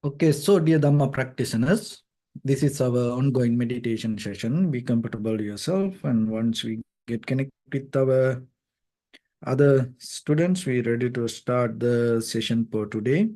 Okay, so dear Dhamma practitioners, this is our ongoing meditation session. Be comfortable yourself, and once we get connected with our other students, we're ready to start the session for today.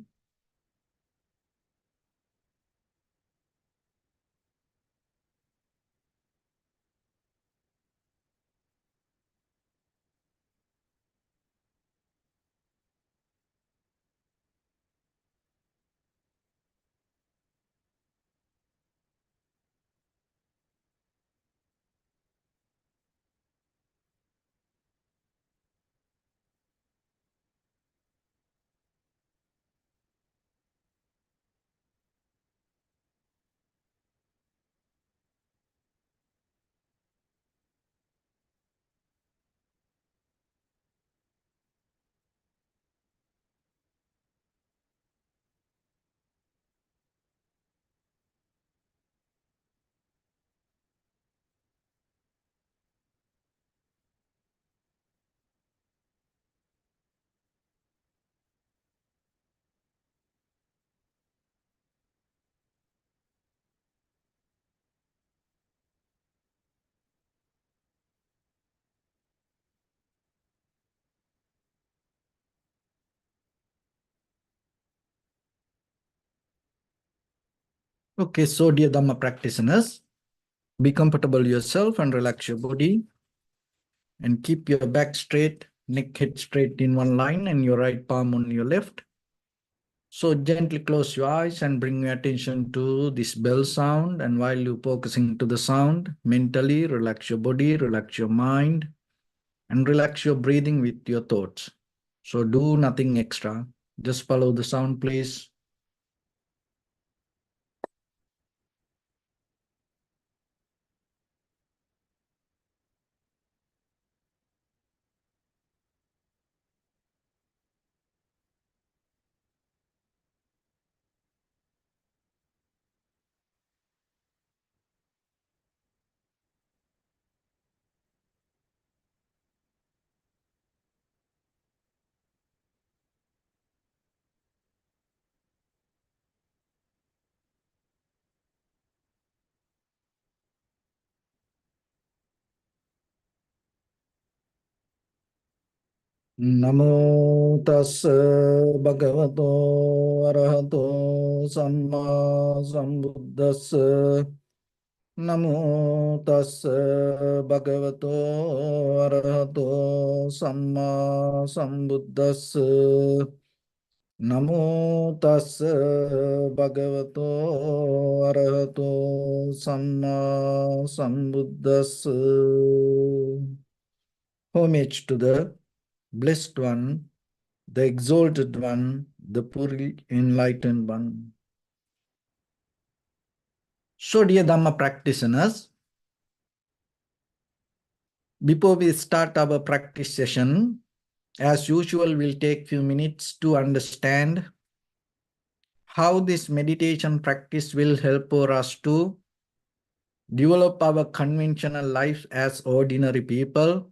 Okay, so dear Dhamma practitioners, be comfortable yourself and relax your body and keep your back straight, neck head straight in one line and your right palm on your left. So gently close your eyes and bring your attention to this bell sound. And while you're focusing to the sound, mentally relax your body, relax your mind, and relax your breathing with your thoughts. So do nothing extra. Just follow the sound, please. Namo tassa bhagavato arahato samma sambuddhassa. Namo tassa bhagavato arahato samma sambuddhassa. Namo tassa bhagavato arahato samma sambuddhassa. Homage to the Blessed One, the Exalted One, the purely Enlightened One. So, dear Dhamma practitioners, before we start our practice session, as usual, we'll take few minutes to understand how this meditation practice will help for us to develop our conventional life as ordinary people,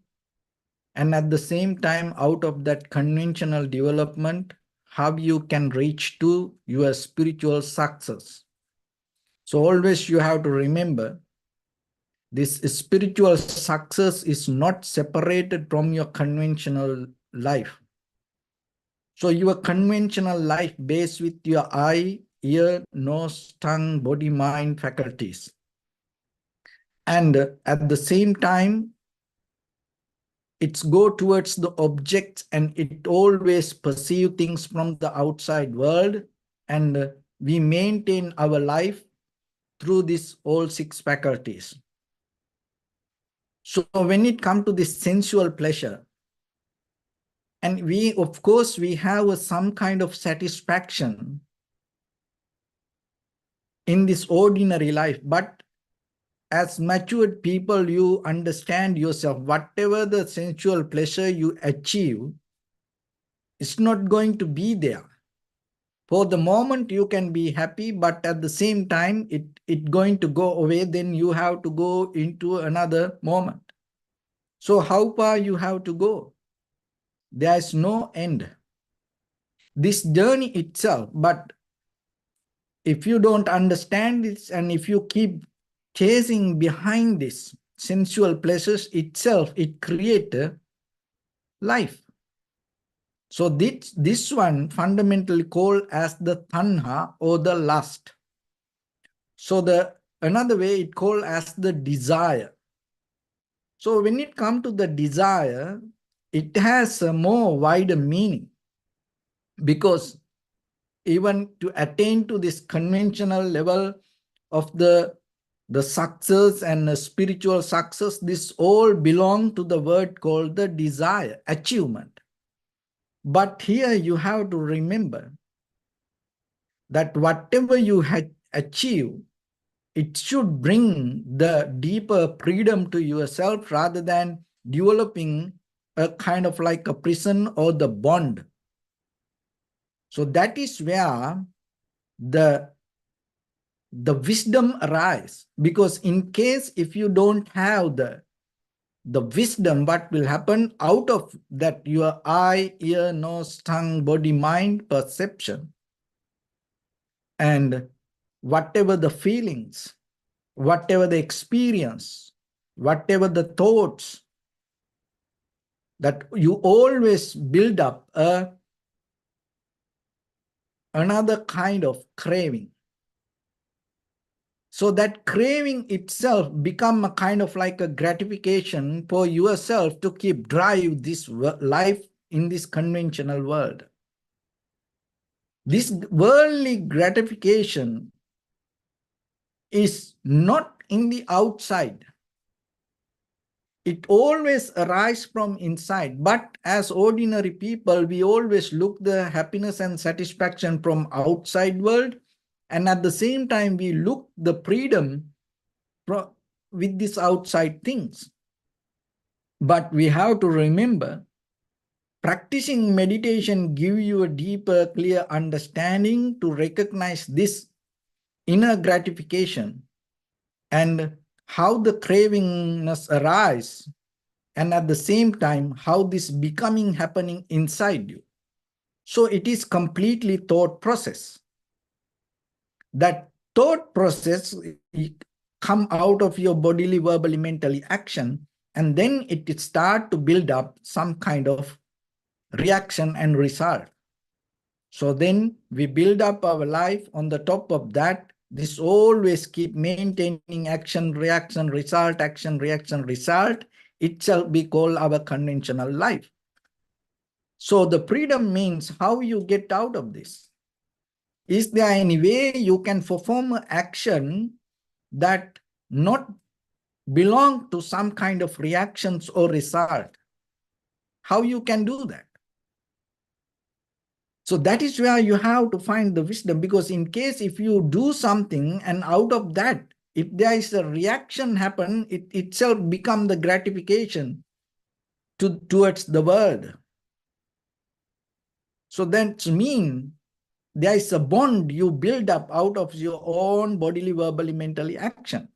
and at the same time, out of that conventional development, how you can reach to your spiritual success. So always you have to remember, this spiritual success is not separated from your conventional life. So your conventional life based with your eye, ear, nose, tongue, body, mind faculties. And at the same time, it's go towards the objects and it always perceive things from the outside world. And we maintain our life through these all six faculties. So when it comes to this sensual pleasure, and we, of course, we have some kind of satisfaction in this ordinary life, but as matured people, you understand yourself, whatever the sensual pleasure you achieve, it's not going to be there. For the moment, you can be happy, but at the same time, it going to go away, then you have to go into another moment. So how far you have to go? There is no end. This journey itself, but if you don't understand this, and if you keep chasing behind this sensual pleasures itself, it creates life. So this one fundamentally called as the tanha or the lust. So another way it called as the desire. So when it comes to the desire, it has a more wider meaning, because even to attain to this conventional level of the success and the spiritual success, this all belong to the word called the desire, achievement. But here you have to remember that whatever you had achieved, it should bring the deeper freedom to yourself rather than developing a kind of like a prison or the bond. So that is where the wisdom arises. Because in case if you don't have the wisdom, what will happen out of that? Your eye, ear, nose, tongue, body, mind, perception, and whatever the feelings, whatever the experience, whatever the thoughts, that you always build up another kind of craving. So that craving itself become a kind of like a gratification for yourself to keep drive this life in this conventional world. This worldly gratification is not in the outside. It always arises from inside. But as ordinary people, we always look the happiness and satisfaction from outside world. And at the same time, we look the freedom with these outside things. But we have to remember, practicing meditation gives you a deeper, clear understanding to recognize this inner gratification and how the cravingness arise, and at the same time, how this becoming happening inside you. So it is completely thought process. That thought process come out of your bodily, verbally, mentally action, and then it start to build up some kind of reaction and result. So then we build up our life on the top of that. This always keep maintaining action, reaction, result, action, reaction, result. It shall be called our conventional life. So the freedom means how you get out of this. Is there any way you can perform an action that not belong to some kind of reactions or result? How you can do that? So that is where you have to find the wisdom, because in case if you do something and out of that, if there is a reaction happen, it itself become the gratification towards the world. So that means there is a bond you build up out of your own bodily, verbally, mentally action.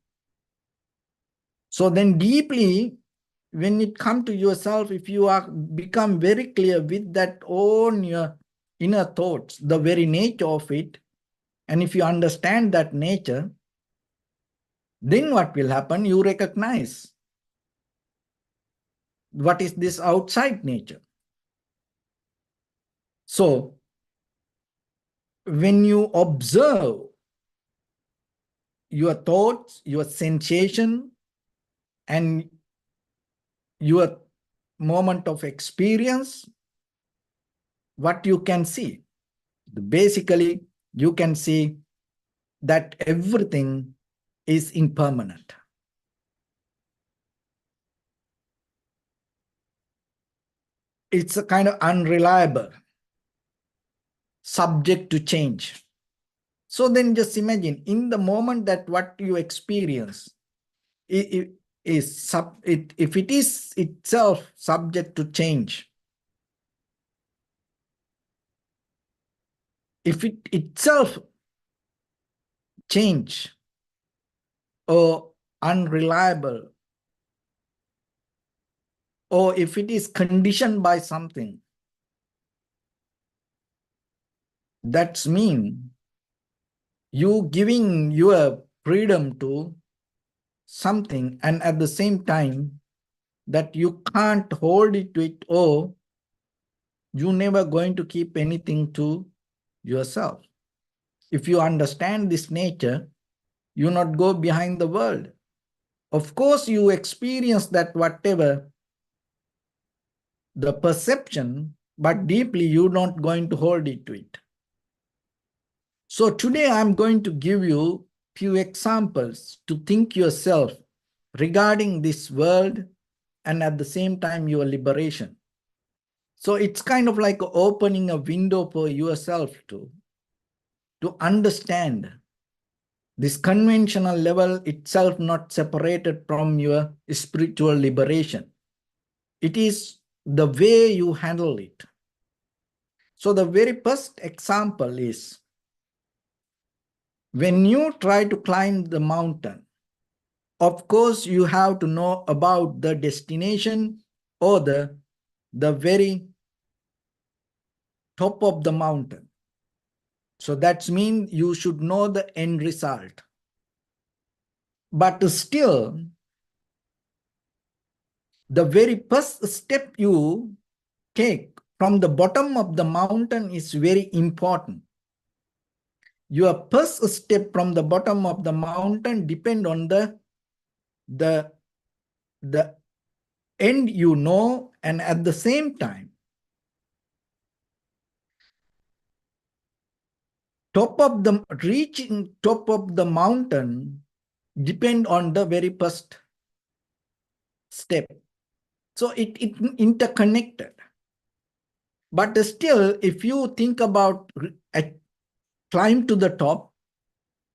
So then deeply, when it comes to yourself, if you are become very clear with that own your inner thoughts, the very nature of it, and if you understand that nature, then what will happen? You recognize what is this outside nature. So when you observe your thoughts, your sensation, and your moment of experience, what you can see? Basically, you can see that everything is impermanent. It's a kind of unreliable, subject to change. So then just imagine, in the moment that what you experience, if it is itself subject to change, if it itself change or unreliable, or if it is conditioned by something, that's mean you giving your freedom to something, and at the same time that you can't hold it to it, or you're never going to keep anything to yourself. If you understand this nature, you not go behind the world. Of course, you experience that whatever the perception, but deeply you're not going to hold it to it. So today I'm going to give you few examples to think yourself regarding this world and at the same time your liberation. So it's kind of like opening a window for yourself to understand this conventional level itself, not separated from your spiritual liberation. It is the way you handle it. So the very first example is when you try to climb the mountain, of course, you have to know about the destination or the very top of the mountain. So that means you should know the end result. But still, the very first step you take from the bottom of the mountain is very important. Your first step from the bottom of the mountain depend on the end you know, and at the same time, reaching top of the mountain depend on the very first step. So it interconnected. But still, if you think about climb to the top,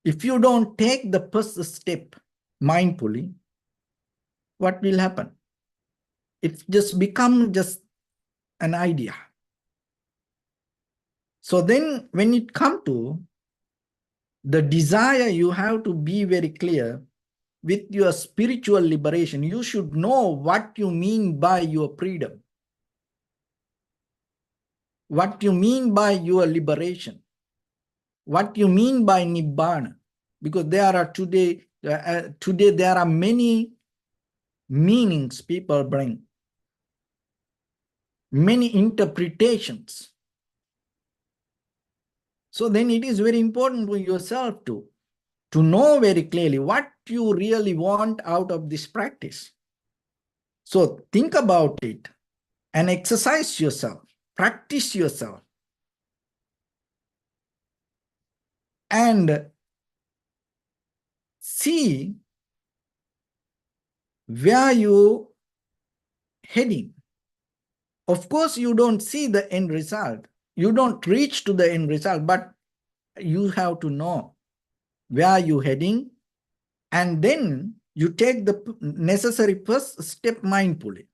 if you don't take the first step mindfully, what will happen? It just become just an idea. So then when it comes to the desire, you have to be very clear with your spiritual liberation. You should know what you mean by your freedom, what you mean by your liberation, what you mean by nibbana, because there are today there are many meanings people bring, many interpretations. So then it is very important for yourself to know very clearly what you really want out of this practice. So think about it and exercise yourself, practice yourself, and see where you heading. Of course, you don't see the end result. You don't reach to the end result, but you have to know where you heading, and then you take the necessary first step mindfully.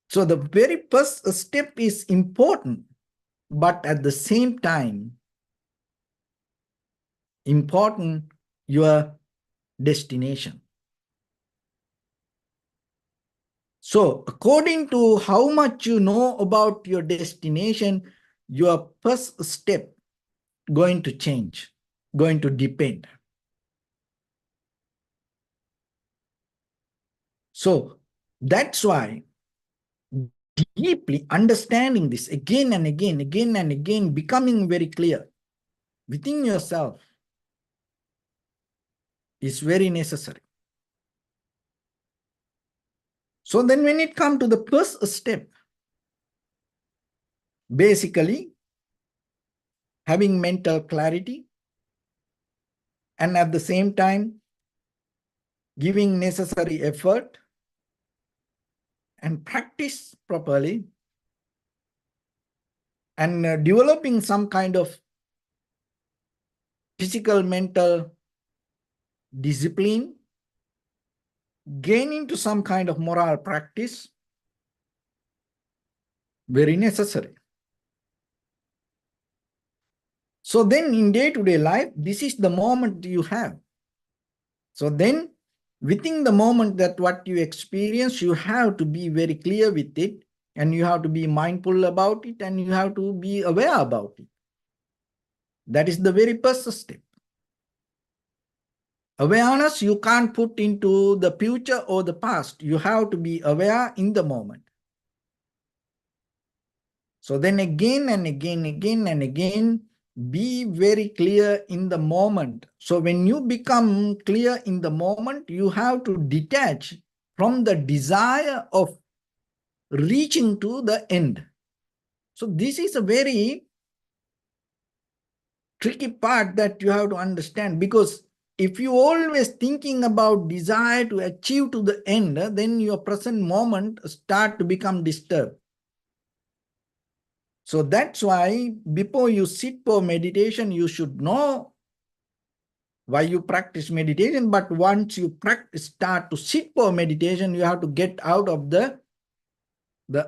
So the very first step is important, but at the same time, important your destination. So according to how much you know about your destination, your first step going to change, going to depend. So that's why deeply understanding this again and again, becoming very clear within yourself is very necessary. So then when it comes to the first step, basically having mental clarity and at the same time giving necessary effort and practice properly and developing some kind of physical, mental discipline, gaining to some kind of moral practice, very necessary. So then in day-to-day life, this is the moment you have. So then within the moment that what you experience, you have to be very clear with it and you have to be mindful about it, and you have to be aware about it. That is the very first step. Awareness you can't put into the future or the past. You have to be aware in the moment. So then again and again and again, be very clear in the moment. So when you become clear in the moment, you have to detach from the desire of reaching to the end. So this is a very tricky part that you have to understand, because if you always thinking about desire to achieve to the end, then your present moment start to become disturbed. So that's why before you sit for meditation, you should know why you practice meditation. But once you start to sit for meditation, you have to get out of the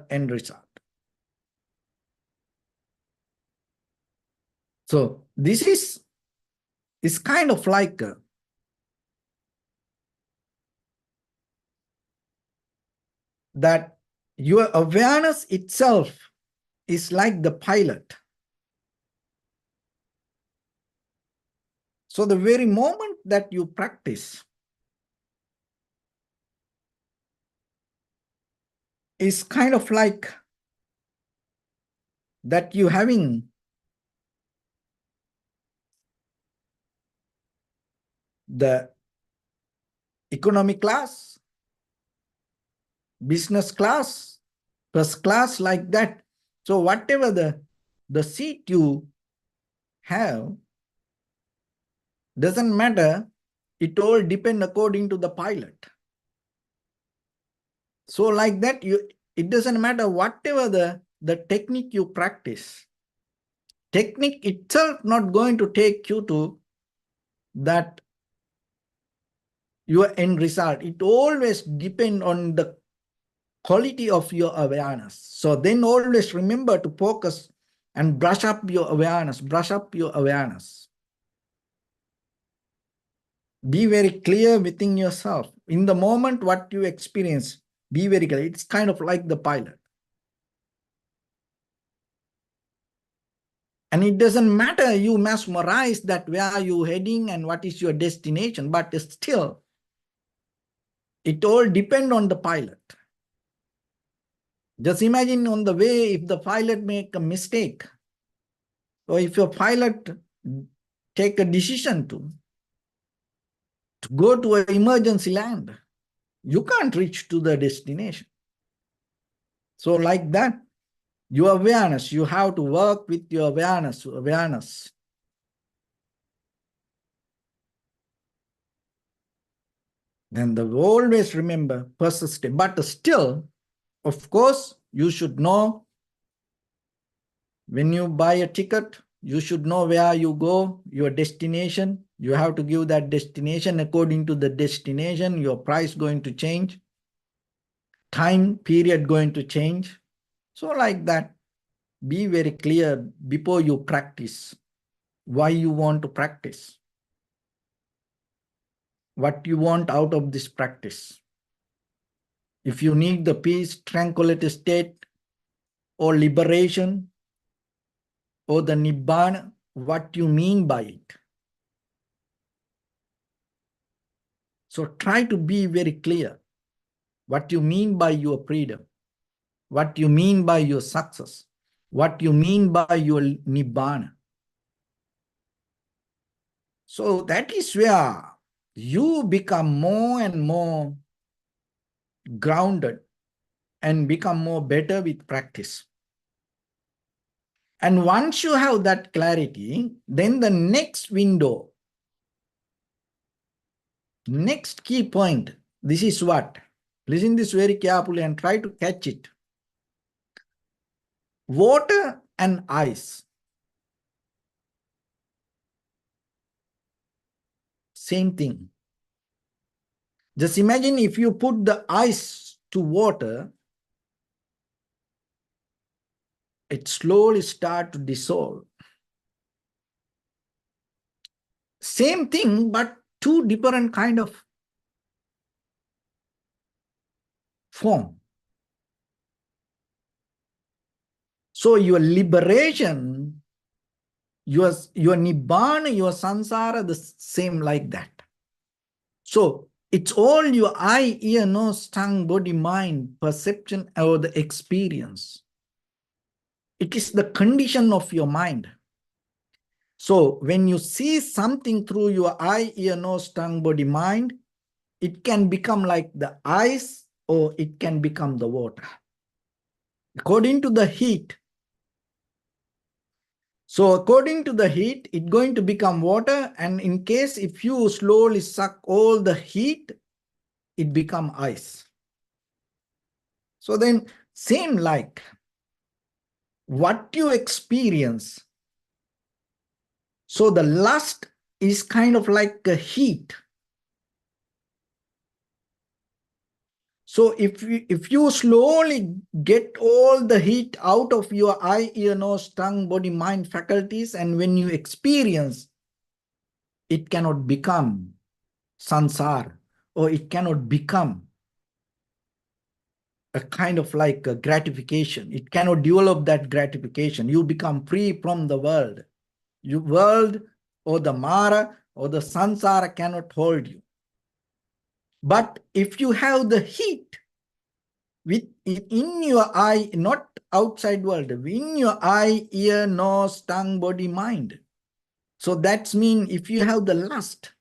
end result. So this is kind of like that your awareness itself is like the pilot. So the very moment that you practice is kind of like that you having the economy class, business class, first class, like that. So whatever the seat you have, doesn't matter. It all depends according to the pilot. So like that, it doesn't matter whatever the technique you practice. Technique itself not going to take you to that your end result. It always depends on the quality of your awareness. So then always remember to focus and brush up your awareness, brush up your awareness. Be very clear within yourself. In the moment, what you experience, be very clear. It's kind of like the pilot. And it doesn't matter you mesmerize that where are you heading and what is your destination, but still, it all depends on the pilot. Just imagine on the way, if the pilot make a mistake, or if your pilot take a decision to go to an emergency land, you can't reach to the destination. So like that, your awareness, you have to work with your awareness. Then always remember, persist. But still, of course, you should know when you buy a ticket, you should know where you go, your destination. You have to give that destination. According to the destination, your price going to change. Time period going to change. So like that, be very clear before you practice why you want to practice, what you want out of this practice. If you need the peace, tranquility state, or liberation, or the nibbana, what you mean by it. So try to be very clear what you mean by your freedom, what you mean by your success, what you mean by your nibbana. So that is where you become more and more grounded and become more better with practice. And once you have that clarity, then the next window, next key point, this is what? Listen this very carefully and try to catch it. Water and ice. Same thing. Just imagine if you put the ice to water, it slowly starts to dissolve. Same thing, but two different kind of form. So your liberation, your nibbana, your samsara, the same like that. So it's all your eye, ear, nose, tongue, body, mind, perception, or the experience. It is the condition of your mind. So when you see something through your eye, ear, nose, tongue, body, mind, it can become like the ice or it can become the water. According to the heat. So according to the heat, it's going to become water. And in case if you slowly suck all the heat, it become ice. So then same like what you experience. So the lust is kind of like a heat. So if you slowly get all the heat out of your eye, ear, nose, tongue, body, mind, faculties, and when you experience, it cannot become sansar, or it cannot become a kind of like a gratification. It cannot develop that gratification. You become free from the world. Your world or the Mara or the Sansara cannot hold you. But if you have the heat in your eye, not outside world, in your eye, ear, nose, tongue, body, mind. So that's mean if you have the lust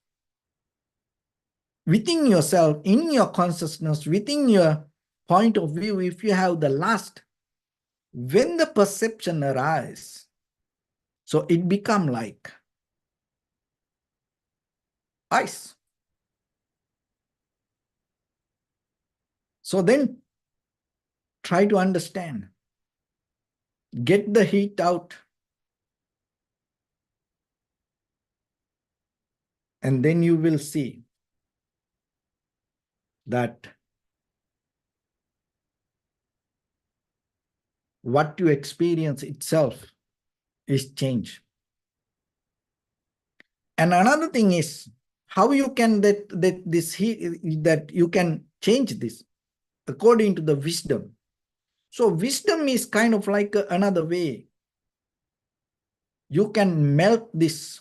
within yourself, in your consciousness, within your point of view, if you have the lust, when the perception arises, so it become like ice. So then try to understand. Get the heat out. And then you will see that what you experience itself is change. And another thing is how you can that you can change this according to the wisdom. So wisdom is kind of like another way. You can melt this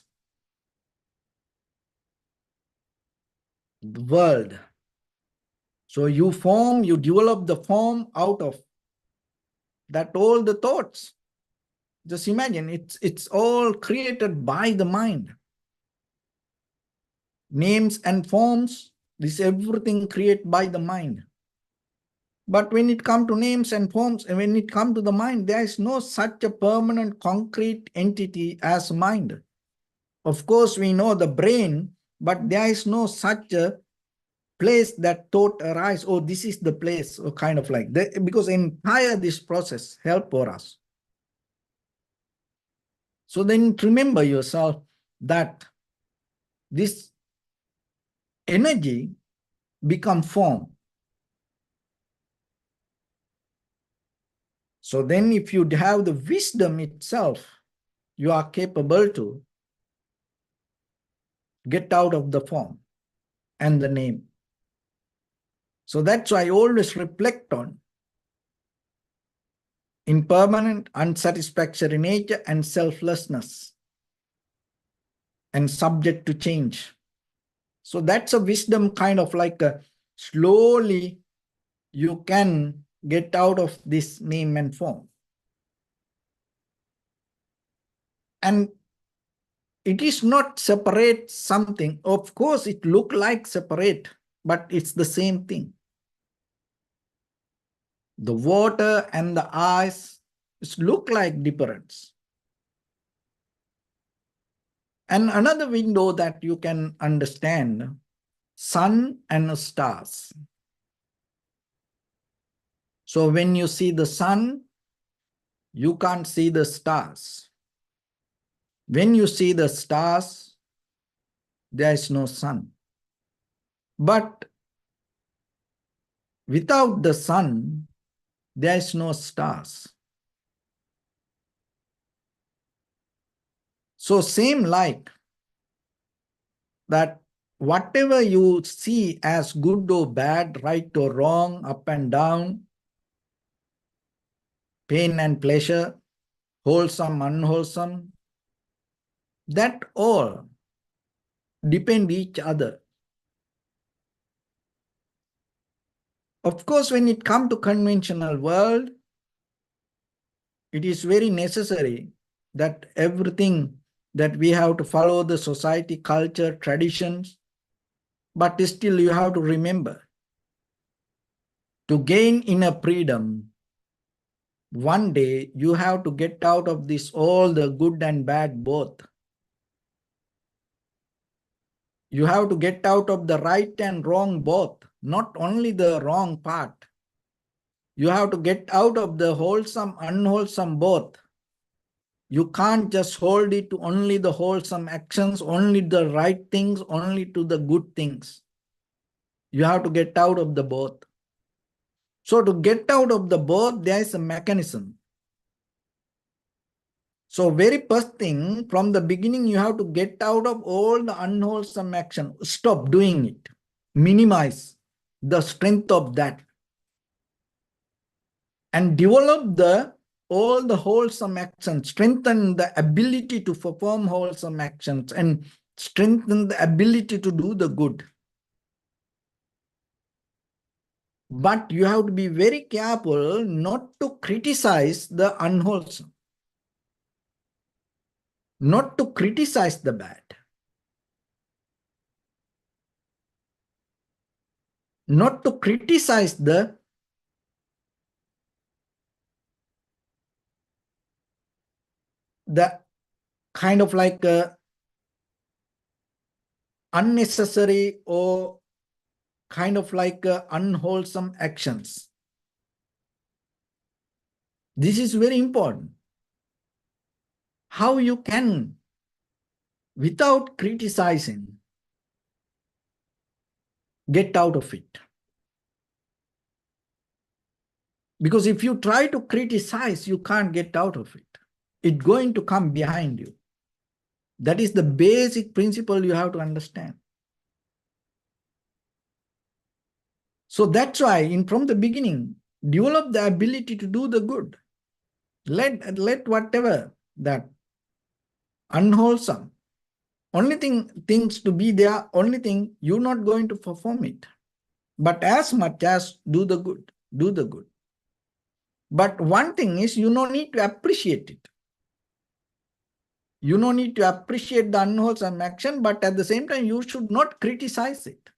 world. So you develop the form out of that all the thoughts. Just imagine it's all created by the mind. Names and forms, this everything created by the mind. But when it comes to names and forms, and when it comes to the mind, there is no such a permanent concrete entity as mind. Of course, we know the brain, but there is no such a place that thought arise, oh, this is the place, or kind of like that, because entire this process help for us. So then remember yourself that this energy become form. So then if you have the wisdom itself, you are capable to get out of the form and the name. So that's why I always reflect on impermanent, unsatisfactory nature and selflessness and subject to change. So that's a wisdom kind of like a slowly you can get out of this name and form. And it is not separate something. Of course, it look like separate, but it's the same thing. The water and the ice look like difference. And another window that you can understand, sun and stars. So when you see the sun, you can't see the stars. When you see the stars, there is no sun. But without the sun, there is no stars. So same like that whatever you see as good or bad, right or wrong, up and down, pain and pleasure, wholesome, unwholesome, that all depend each other. Of course, when it comes to conventional world, it is very necessary that everything that we have to follow the society, culture, traditions, but still you have to remember to gain inner freedom. One day you have to get out of this all the good and bad both. You have to get out of the right and wrong both, not only the wrong part. You have to get out of the wholesome, unwholesome both. You can't just hold it to only the wholesome actions, only the right things, only to the good things. You have to get out of the both. So to get out of the both, there is a mechanism. So very first thing, from the beginning, you have to get out of all the unwholesome action. Stop doing it. Minimize the strength of that. And develop all the wholesome actions. Strengthen the ability to perform wholesome actions and strengthen the ability to do the good. But you have to be very careful not to criticize the unwholesome, not to criticize the bad, not to criticize the kind of like unnecessary or kind of like unwholesome actions. This is very important. How you can, without criticizing, get out of it. Because if you try to criticize, you can't get out of it. It's going to come behind you. That is the basic principle you have to understand. So that's why from the beginning, develop the ability to do the good. Let whatever that unwholesome, only things to be there, only thing you're not going to perform it. But as much as do the good, do the good. But one thing is you don't need to appreciate it. You don't need to appreciate the unwholesome action, but at the same time, you should not criticize it.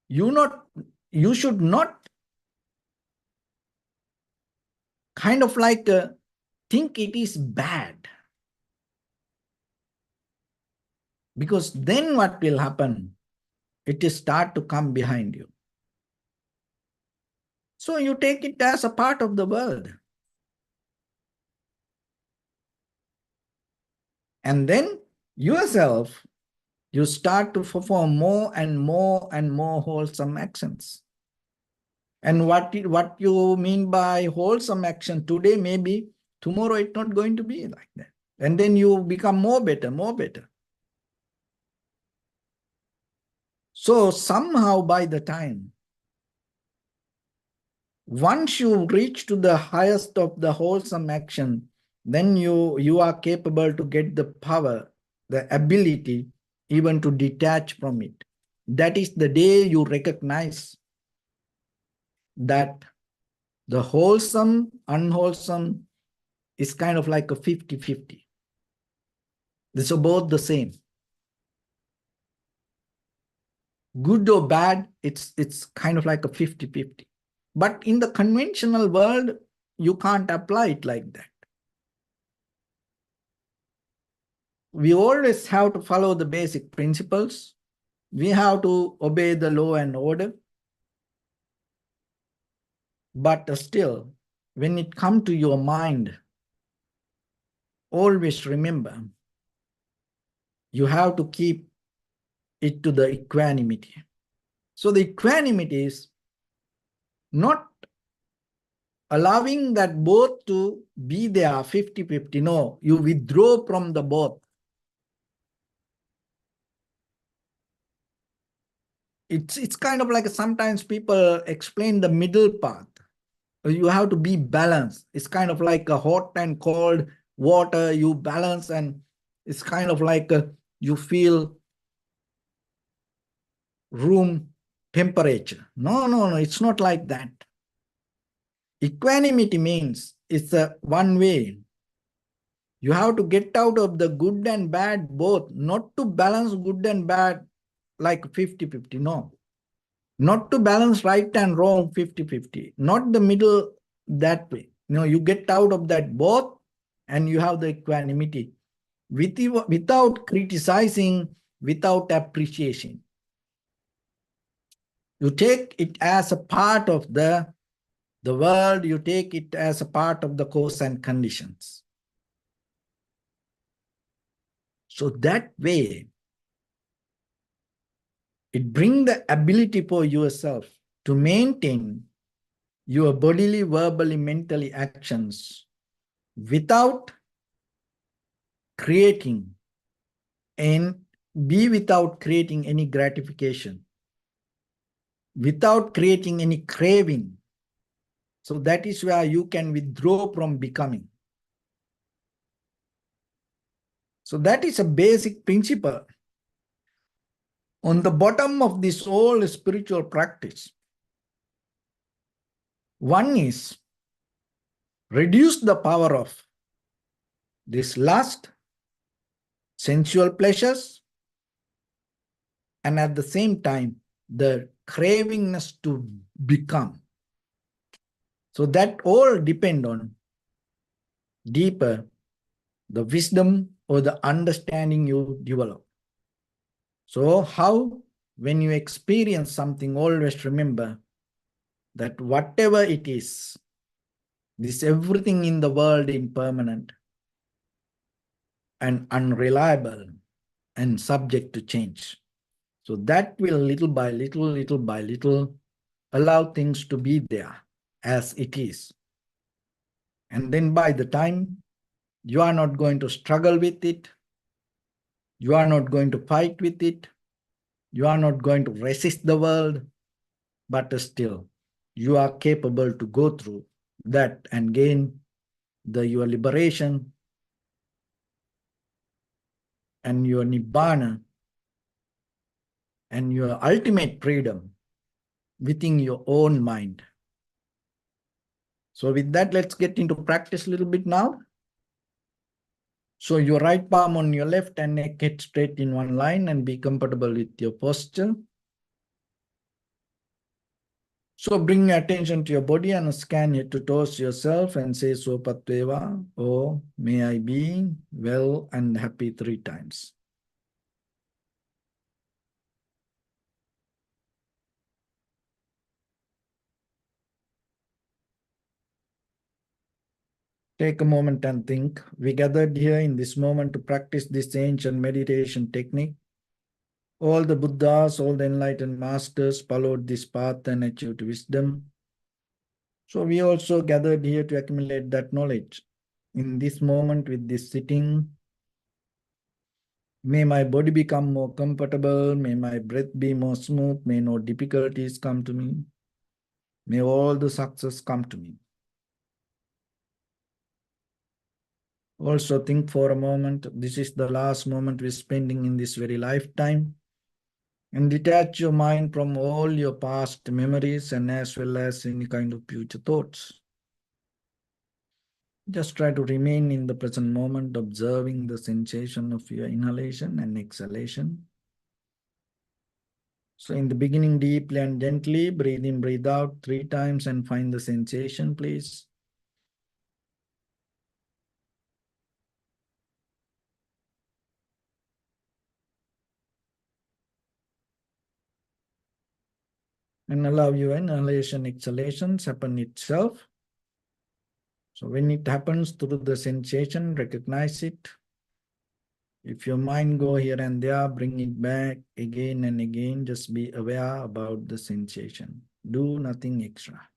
You should not kind of like think it is bad. Because then what will happen? It will start to come behind you. So you take it as a part of the world. And then yourself, you start to perform more and more and more wholesome actions. And what you mean by wholesome action today, maybe tomorrow it's not going to be like that. And then you become more better, more better. So somehow by the time, once you reach to the highest of the wholesome action, then you are capable to get the power, the ability even to detach from it. That is the day you recognize that the wholesome, unwholesome is kind of like a 50-50. It's both the same. Good or bad, it's kind of like a 50-50. But in the conventional world, you can't apply it like that. We always have to follow the basic principles. We have to obey the law and order. But still, when it comes to your mind, always remember, you have to keep it to the equanimity. So the equanimity is not allowing that both to be there 50-50. No, you withdraw from the both. It's kind of like sometimes people explain the middle path. You have to be balanced. It's kind of like a hot and cold water, you balance, and it's kind of like you feel room temperature. No, no, no, it's not like that. Equanimity means it's a one way. You have to get out of the good and bad both, not to balance good and bad like 50-50. No. Not to balance right and wrong 50-50. Not the middle that way. You get out of that both and you have the equanimity without criticizing, without appreciation. You take it as a part of the world, you take it as a part of the cause and conditions. So that way, it brings the ability for yourself to maintain your bodily, verbally, mentally actions without creating and be without creating any gratification, without creating any craving. So that is where you can withdraw from becoming. So that is a basic principle. On the bottom of this whole spiritual practice, one is reduce the power of this lust, sensual pleasures, and at the same time, the cravingness to become. So that all depend on deeper the wisdom or the understanding you develop. So how, when you experience something, always remember that whatever it is, this everything in the world impermanent and unreliable and subject to change. So that will little by little, allow things to be there as it is. And then by the time you are not going to struggle with it, you are not going to fight with it, you are not going to resist the world, but still you are capable to go through that and gain your liberation and your nibbana and your ultimate freedom within your own mind. So with that, let's get into practice a little bit now. So your right palm on your left and neck head straight in one line and be comfortable with your posture. So bring your attention to your body and scan head to toes yourself and say so patveva, or may I be well and happy 3 times. Take a moment and think. We gathered here in this moment to practice this ancient meditation technique. All the Buddhas, all the enlightened masters followed this path and achieved wisdom. So we also gathered here to accumulate that knowledge. In this moment with this sitting, may my body become more comfortable, may my breath be more smooth, may no difficulties come to me, may all the success come to me. Also think for a moment, this is the last moment we're spending in this very lifetime, and detach your mind from all your past memories and as well as any kind of future thoughts. Just try to remain in the present moment, observing the sensation of your inhalation and exhalation. So in the beginning, deeply and gently, breathe in, breathe out 3 times and find the sensation, please. And allow your inhalation, exhalations happen itself. So when it happens through the sensation, recognize it. If your mind go here and there, bring it back again and again. Just be aware about the sensation. Do nothing extra.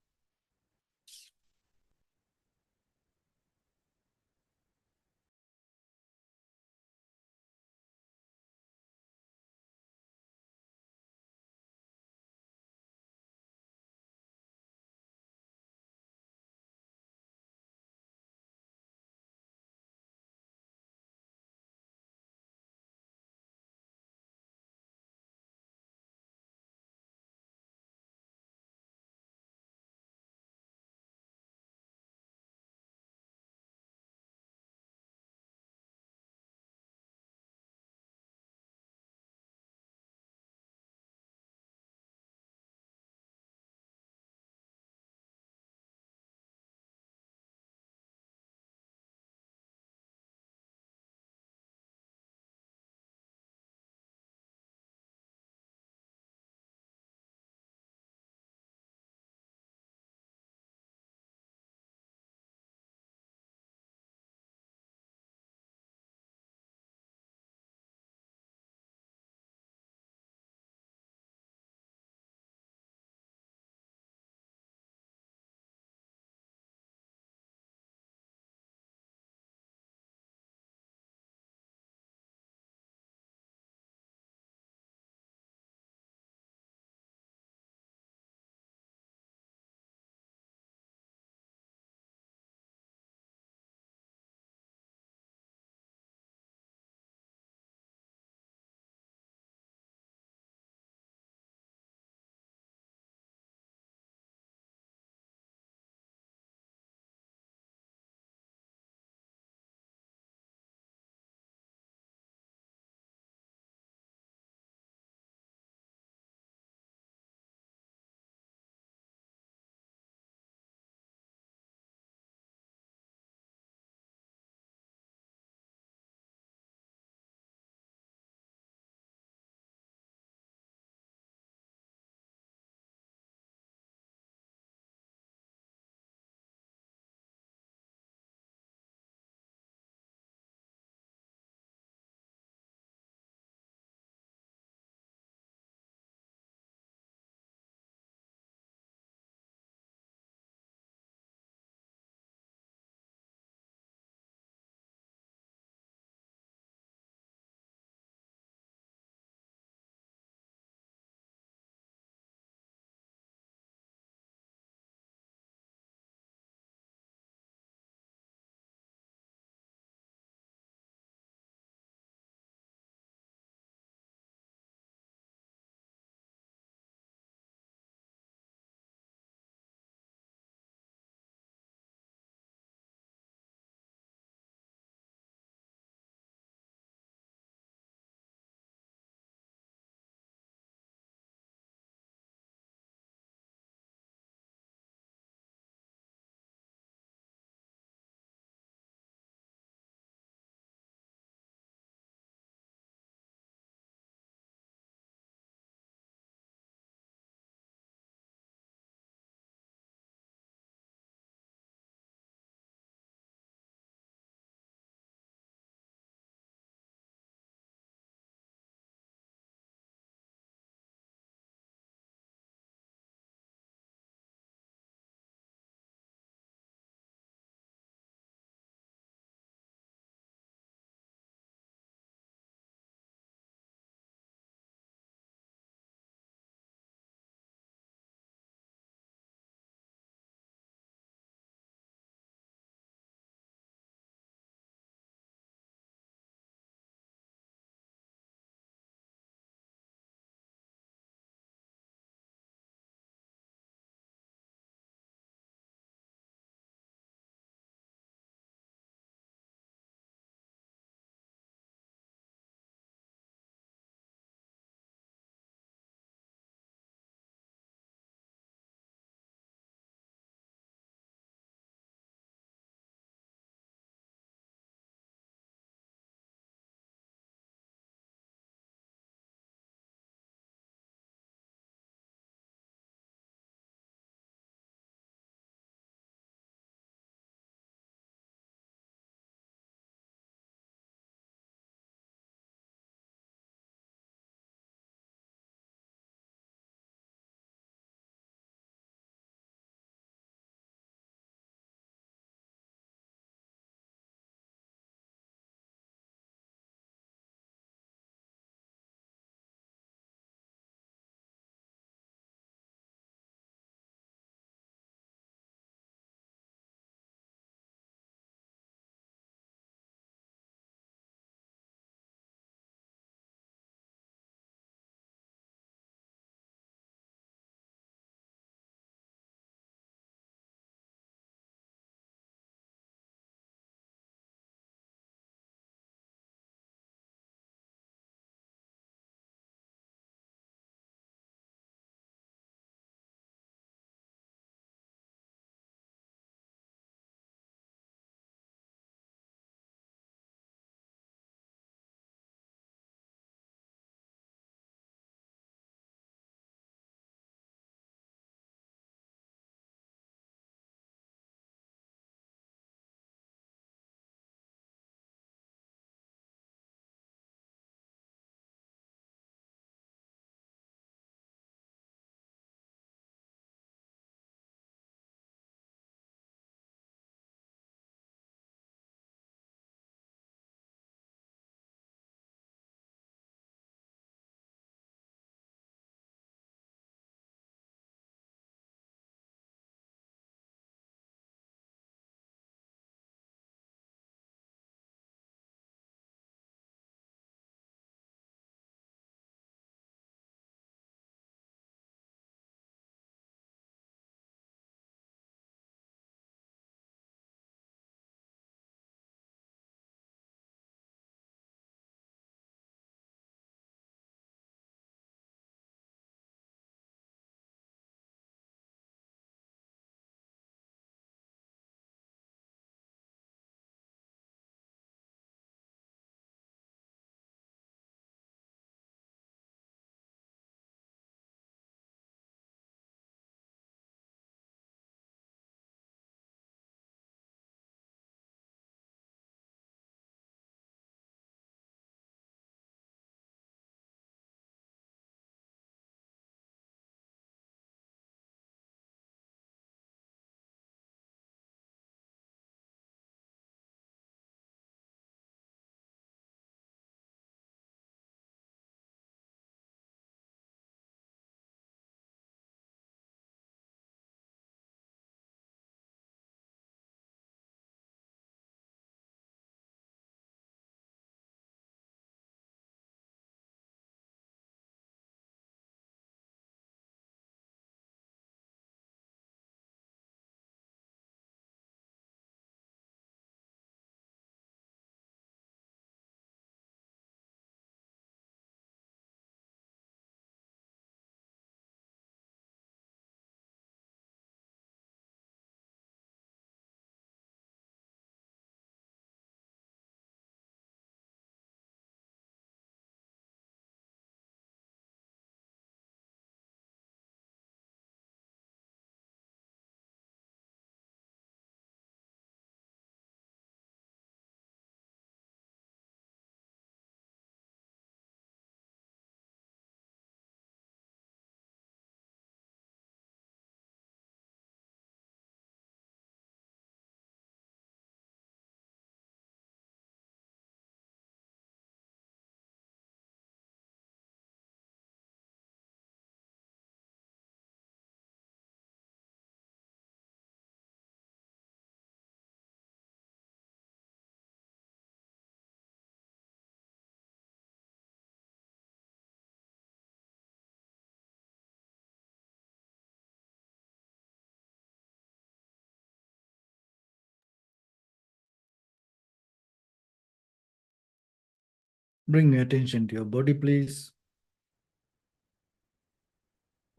Bring your attention to your body, please.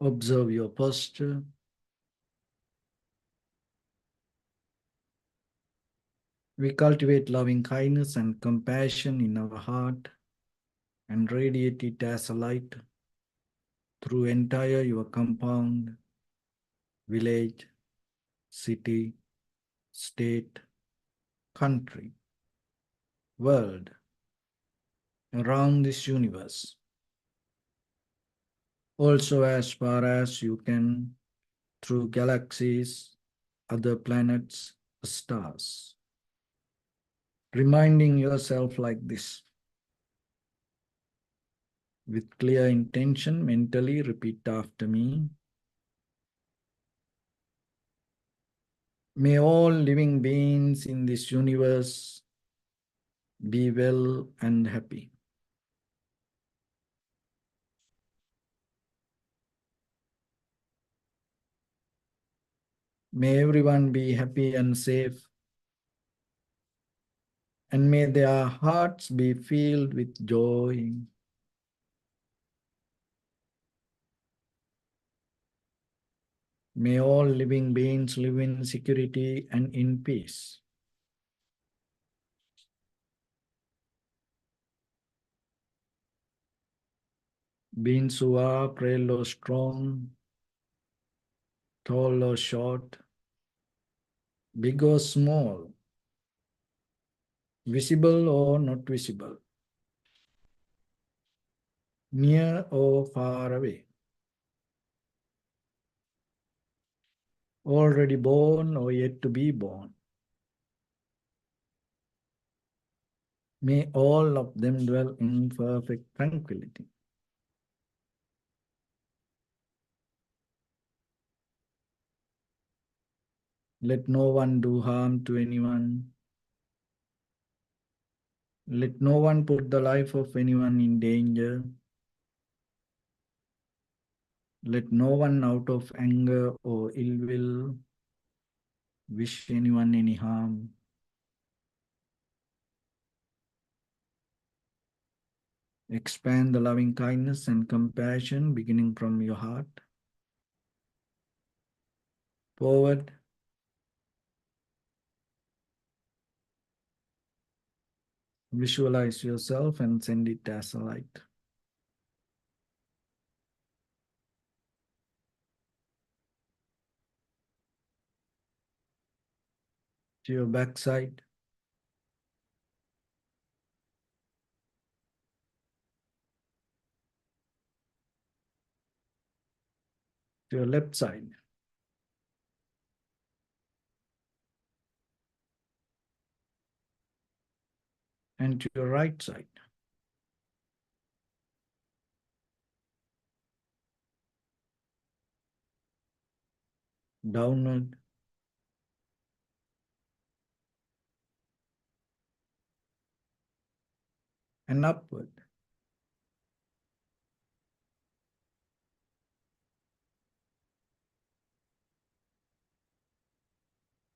Observe your posture. We cultivate loving kindness and compassion in our heart and radiate it as a light through entire your compound, village, city, state, country, world, around this universe. Also as far as you can through galaxies, other planets, stars. Reminding yourself like this. With clear intention, mentally repeat after me. May all living beings in this universe be well and happy. May everyone be happy and safe, and may their hearts be filled with joy. May all living beings live in security and in peace. Beings who are frail or strong, tall or short, big or small, visible or not visible, near or far away, already born or yet to be born. May all of them dwell in perfect tranquility. Let no one do harm to anyone. Let no one put the life of anyone in danger. Let no one out of anger or ill will wish anyone any harm. Expand the loving kindness and compassion beginning from your heart. Forward. Visualize yourself and send it as a light. To your backside. To your left side. And to your right side. Downward. And upward.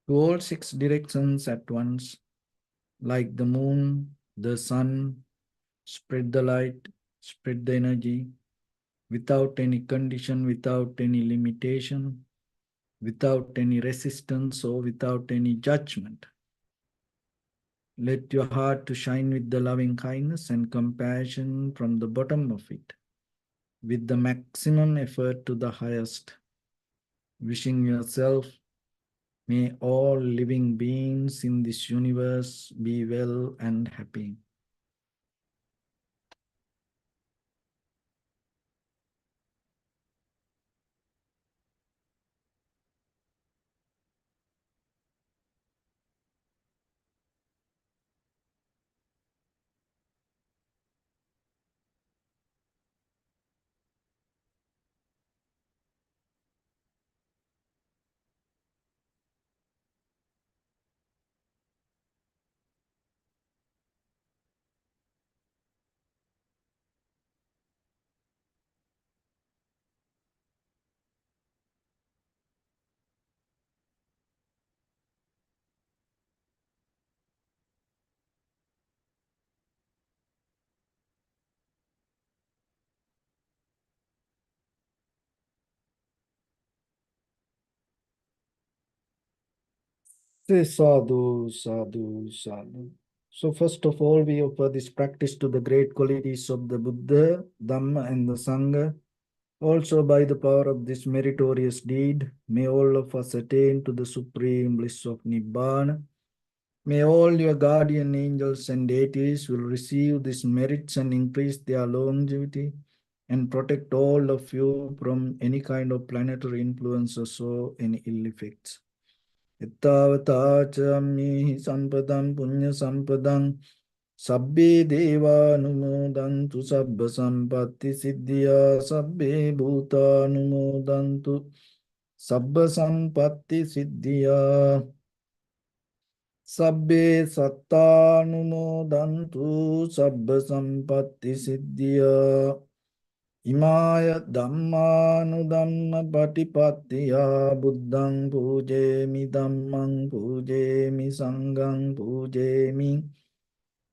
To all six directions at once, like the moon, the sun, spread the light, spread the energy, without any condition, without any limitation, without any resistance or without any judgment. Let your heart to shine with the loving kindness and compassion from the bottom of it, with the maximum effort to the highest. Wishing yourself, may all living beings in this universe be well and happy. Say sadhu, sadhu, sadhu. So first of all, we offer this practice to the great qualities of the Buddha, Dhamma, and the Sangha. Also, by the power of this meritorious deed, may all of us attain to the supreme bliss of Nibbana. May all your guardian angels and deities will receive these merits and increase their longevity and protect all of you from any kind of planetary influences or any ill effects. Ittavatacha sampadam punya sampadam sabbe deva numodantu sabba sampatti siddhya sabbe bhuta numodantu sabba sampatti siddhya sabbe satta numodantu sabba sampatti siddhya Imaya Dhammanudhamma Patipattiya Buddhang Pujemi Dhammang Pujemi Sanghang Pujemi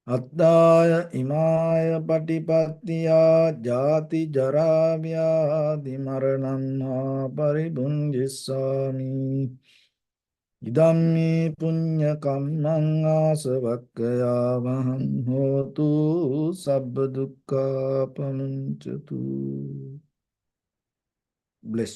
Attaya Imaya Patipattiya Jati Jara Vyadhi Maranam Paribunjissami Idammi Punya Kammang Asavakkaya Vaham Hotu Sabba Dukkha Pamunchatu. Bless.